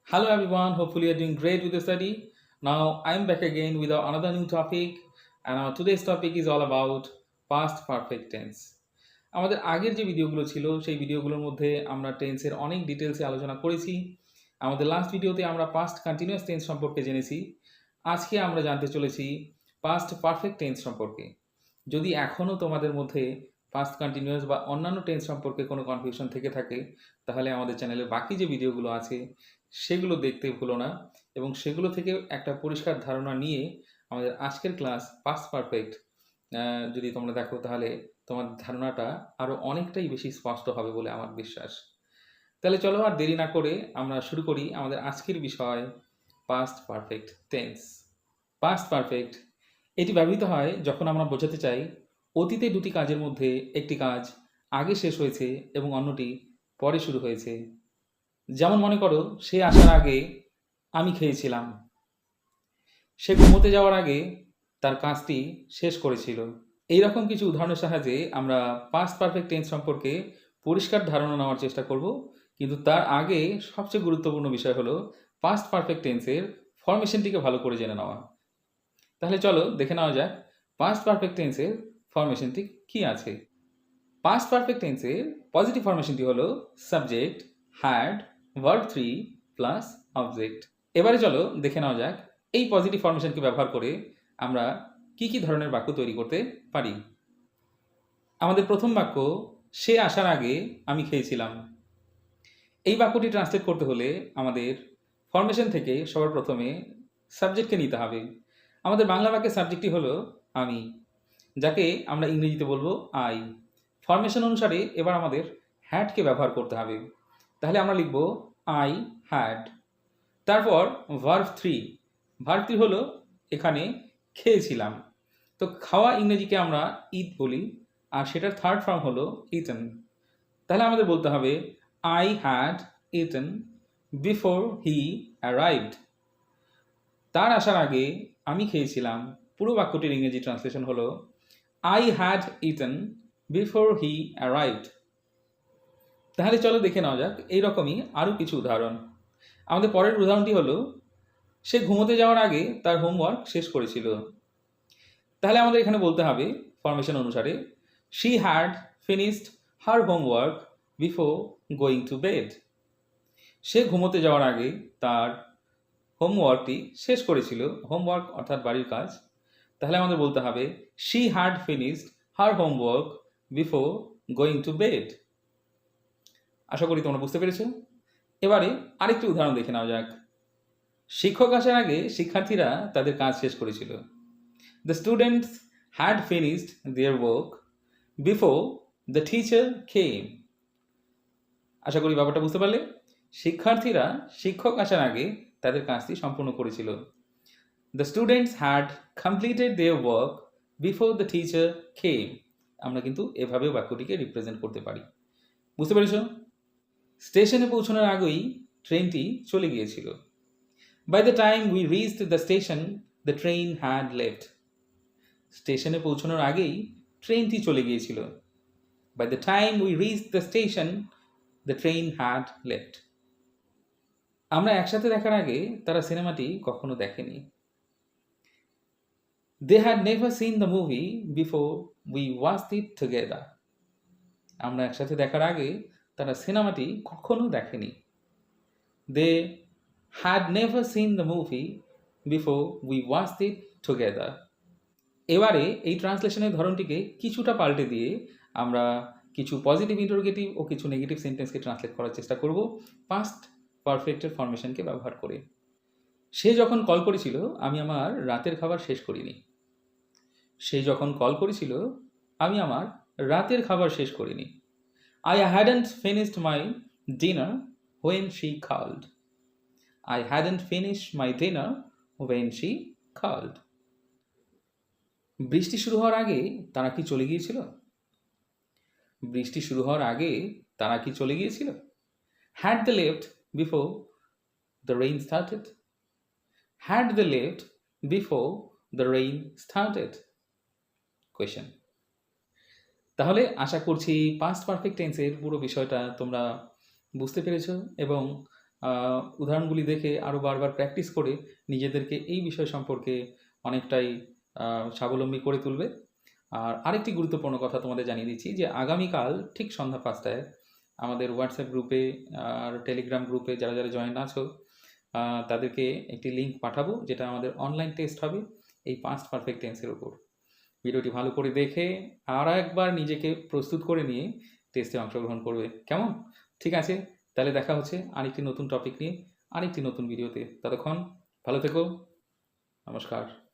Hello everyone, hopefully you're doing great with the study. Now I'm back again with another new topic, and our today's topic is all about past perfect tense. আমাদের আগের যে ভিডিওগুলো ছিল সেই ভিডিওগুলোর মধ্যে আমরা টেন্সের অনেক ডিটেলসে আলোচনা করেছি। আমাদের লাস্ট ভিডিওতে আমরা পাস্ট কন্টিনিউয়াস টেন্স সম্পর্কে জেনেছি। আজকে আমরা জানতে চলেছি পাস্ট পারফেক্ট টেন্স সম্পর্কে। যদি এখনও তোমাদের মধ্যে পাস্ট কন্টিনিউয়াস বা অন্যান্য টেন্স সম্পর্কে কোনো কনফিউশন থেকে থাকে, তাহলে আমাদের চ্যানেলের বাকি যে ভিডিওগুলো আছে সেগুলো দেখতে ভুলো না, এবং সেগুলো থেকে একটা পরিষ্কার ধারণা নিয়ে আমাদের আজকের ক্লাস পাস্ট পারফেক্ট যদি তোমরা দেখো, তাহলে তোমার ধারণাটা আরও অনেকটাই বেশি স্পষ্ট হবে বলে আমার বিশ্বাস। তাহলে চলো আর দেরি না করে আমরা শুরু করি আমাদের আজকের বিষয় past perfect tense. Past perfect এটি ব্যবহৃত হয় যখন আমরা বোঝাতে চাই অতীতে দুটি কাজের মধ্যে একটি কাজ আগে শেষ হয়েছে এবং অন্যটি পরে শুরু হয়েছে। যেমন মনে করো, সে আসার আগে আমি খেয়েছিলাম, সে ঘুমোতে যাওয়ার আগে তার কাজটি শেষ করেছিল। এইরকম কিছু উদাহরণের সাহায্যে আমরা পাস্ট পারফেক্ট টেন্স সম্পর্কে পরিষ্কার ধারণা নেওয়ার চেষ্টা করব। কিন্তু তার আগে সবচেয়ে গুরুত্বপূর্ণ বিষয় হলো পাস্ট পারফেক্ট টেন্সের ফরমেশনটিকে ভালো করে জেনে নেওয়া। তাহলে চলো দেখে নেওয়া যাক পাস্ট পারফেক্ট টেন্সের ফরমেশনটি কী আছে। পাস্ট পারফেক্ট টেন্সের পজিটিভ ফরমেশনটি হলো subject, had, verb 3 plus object. এবারে চলো দেখে নেওয়া যাক এই পজিটিভ ফরমেশনকে ব্যবহার করে আমরা কি কি ধরনের বাক্য তৈরি করতে পারি। আমাদের প্রথম বাক্য, সে আসার আগে আমি খেয়েছিলাম। এই বাক্যটি ট্রান্সলেট করতে হলে আমাদের ফরমেশন থেকে সবার প্রথমে সাবজেক্টকে নিতে হবে। আমাদের বাংলা বাক্যের সাবজেক্টটি হলো আমি, যাকে আমরা ইংরেজিতে বলবো আই। ফরমেশন অনুসারে এবার আমাদের হ্যাডকে ব্যবহার করতে হবে। তাহলে আমরা লিখব আই হ্যাড। তারপর ভার্ব 3। ভার্ব 3 হলো এখানে খেয়েছিলাম। তো খাওয়া ইংরেজিকে আমরা ইট বলি, আর সেটার থার্ড ফর্ম হলো ইটেন। তাহলে আমাদের বলতে হবে I had eaten before he arrived. তার আসার আগে আমি খেয়েছিলাম। পুরো বাক্যটির ইংরেজি ট্রান্সলেশন হলো I had eaten before he arrived. তাহলে চলো দেখে নেওয়া যাক এইরকমই আরও কিছু উদাহরণ। আমাদের পরের উদাহরণটি হলো সে ঘুমোতে যাওয়ার আগে তার হোমওয়ার্ক শেষ করেছিল। তাহলে আমাদের এখানে বলতে হবে ফরমেশন অনুসারে she had finished her homework before going to bed. সে ঘুমোতে যাওয়ার আগে তার হোমওয়ার্কটি শেষ করেছিল। হোমওয়ার্ক অর্থাৎ বাড়ির কাজ। তাহলে আমাদের বলতে হবে she had finished her homework before going to bed. আশা করি তোমরা বুঝতে পেরেছো। এবারে আরেকটি উদাহরণ দেখে নেওয়া যাক। শিক্ষক আসার আগে শিক্ষার্থীরা তাদের কাজ শেষ করেছিল। The students had finished their work before the teacher came. আশা করি ব্যাপারটা বুঝতে পারলে। শিক্ষার্থীরা শিক্ষক আসার আগে তাদের কাজটি সম্পূর্ণ করেছিল। The students had completed their work before the teacher কেম। আমরা কিন্তু এভাবেও বাক্যটিকে রিপ্রেজেন্ট করতে পারি। বুঝতে পেরেছ? স্টেশনে পৌঁছানোর আগেই ট্রেনটি চলে গিয়েছিল। By the time we reached the station, the train had left. স্টেশনে পৌঁছানোর আগেই ট্রেনটি চলে গিয়েছিল। By the time we reached the station, the train had left. আমরা একসাথে দেখার আগে তারা সিনেমাটি কখনো দেখেনি। They had never seen the movie before we watched it together. আমরা একসাথে দেখার আগে তারা সিনেমাটি কখনো দেখেনি। They had never seen the movie before we watched it together. এবারে এই ট্রান্সলেশনের ধরনটিকে কিছুটা পাল্টে দিয়ে আমরা কিছু পজিটিভ ইন্টারোগেটিভ ও কিছু নেগেটিভ সেন্টেন্সকে ট্রান্সলেট করার চেষ্টা করব পাস্ট পারফেক্টের ফরমেশনকে ব্যবহার করে। সে যখন কল করেছিল আমি আমার রাতের খাবার শেষ করিনি। সে যখন কল করেছিল আমি আমার রাতের খাবার শেষ করিনি। I hadn't finished my dinner when she called. I hadn't finished my dinner when she called. বৃষ্টি শুরু হওয়ার আগে তারা কি চলে গিয়েছিল? বৃষ্টি শুরু হওয়ার আগে তারা কি চলে গিয়েছিল? Had they left before the rain started? Had they left before the rain started? Question. তাহলে আশা করছি পাস্ট পারফেক্ট টেন্সের পুরো বিষয়টা তোমরা বুঝতে পেরেছো এবং উদাহরণগুলি দেখে আরও বারবার প্র্যাকটিস করে নিজেদেরকে এই বিষয় সম্পর্কে অনেকটাই স্বাবলম্বী করে তুলবে। আর আরেকটি গুরুত্বপূর্ণ কথা তোমাদের জানিয়ে দিচ্ছি যে আগামীকাল ঠিক সন্ধ্যা 5টায় আমাদের হোয়াটসঅ্যাপ গ্রুপে আর টেলিগ্রাম গ্রুপে যারা যারা জয়েন আছো তাদেরকে একটি লিঙ্ক পাঠাবো, যেটা আমাদের অনলাইন টেস্ট হবে এই পাস্ট পারফেক্ট টেন্সের উপর। ভিডিওটি ভালো করে দেখে আর একবার নিজেকে প্রস্তুত করে নিয়ে টেস্টে অংশগ্রহণ করবে, কেমন? ঠিক আছে, তাহলে দেখা হচ্ছে আরেকটি নতুন টপিক নিয়ে আরেকটি নতুন ভিডিওতে। ততক্ষণ ভালো থেকো, নমস্কার।